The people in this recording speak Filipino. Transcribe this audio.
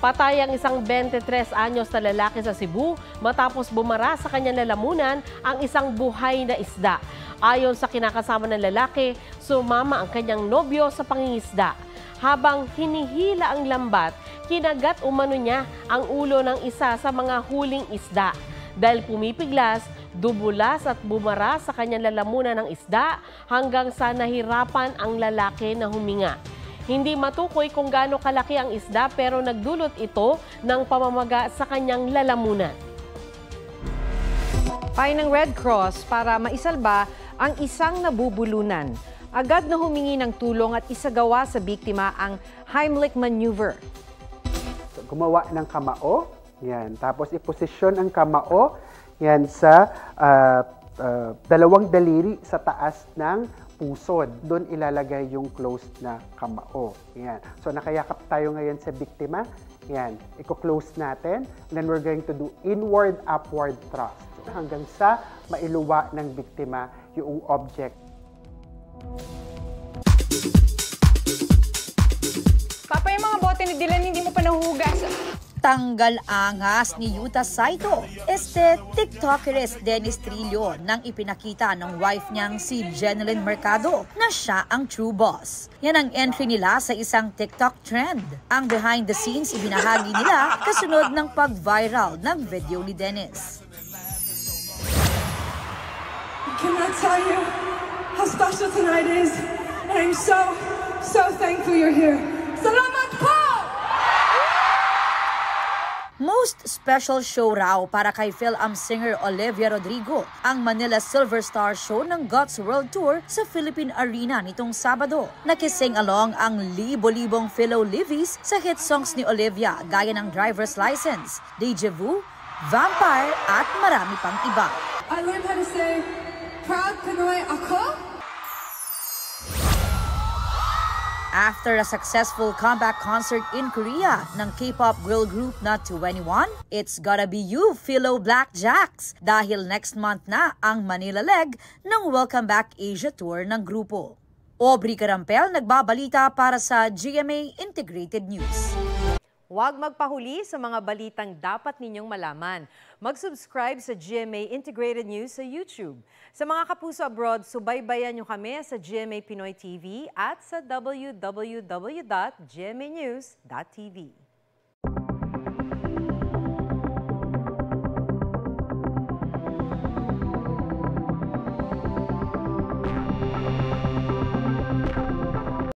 Patay ang isang 23 anyos na lalaki sa Cebu matapos bumara sa kanyang lalamunan ang isang buhay na isda. Ayon sa kinakasama ng lalaki, sumama ang kanyang nobyo sa pangingisda. Habang hinihila ang lambat, kinagat umano niya ang ulo ng isa sa mga huling isda. Dahil pumipiglas, dumulas at bumara sa kanyang lalamunan ng isda hanggang sa nahirapan ang lalaki na huminga. Hindi matukoy kung gaano kalaki ang isda pero nagdulot ito ng pamamaga sa kanyang lalamunan. Payo ng Red Cross para maisalba ang isang nabubulunan. Agad na humingi ng tulong at isagawa sa biktima ang Heimlich maneuver. Gumawa ng kamao, yan. Tapos iposisyon ang kamao yan sa dalawang daliri sa taas ng pusod. Doon ilalagay yung closed na kamao. Yan. So nakayakap tayo ngayon sa biktima. Yan. Iko-close natin. And then we're going to do inward-upward thrust hanggang sa mailuwa ng biktima yung object. Papa, yung mga bote ni Dylan hindi mo pa nahuhugas. Tanggal angas ni Yuta Saito, TikTokeres Dennis Trillo nang ipinakita ng wife niyang si Jeneline Mercado na siya ang true boss. Yan ang entry nila sa isang TikTok trend. Ang behind the scenes ibinahagi nila kasunod ng pag-viral ng video ni Dennis. I cannot tell you how special tonight is, and I'm so thankful you're here. Salamat po! Most special show raw para kay Phil-Am singer Olivia Rodrigo ang Manila Silver Star Show ng God's World Tour sa Philippine Arena nitong Sabado. Nakising along ang libo-libong Philo-Livies sa hit songs ni Olivia gaya ng Driver's License, Deja Vu, Vampire at marami pang iba. I learned how to say, proud Pinoy ako. After a successful comeback concert in Korea ng K-pop girl group na 2NE1, it's gotta be you, Philo Blackjacks, dahil next month na ang Manila leg ng Welcome Back Asia Tour ng grupo. Aubrey Carampel nagbabalita para sa GMA Integrated News. Huwag magpahuli sa mga balitang dapat ninyong malaman. Mag-subscribe sa GMA Integrated News sa YouTube. Sa mga kapuso abroad, subaybayan nyo kami sa GMA Pinoy TV at sa www.gmanews.tv.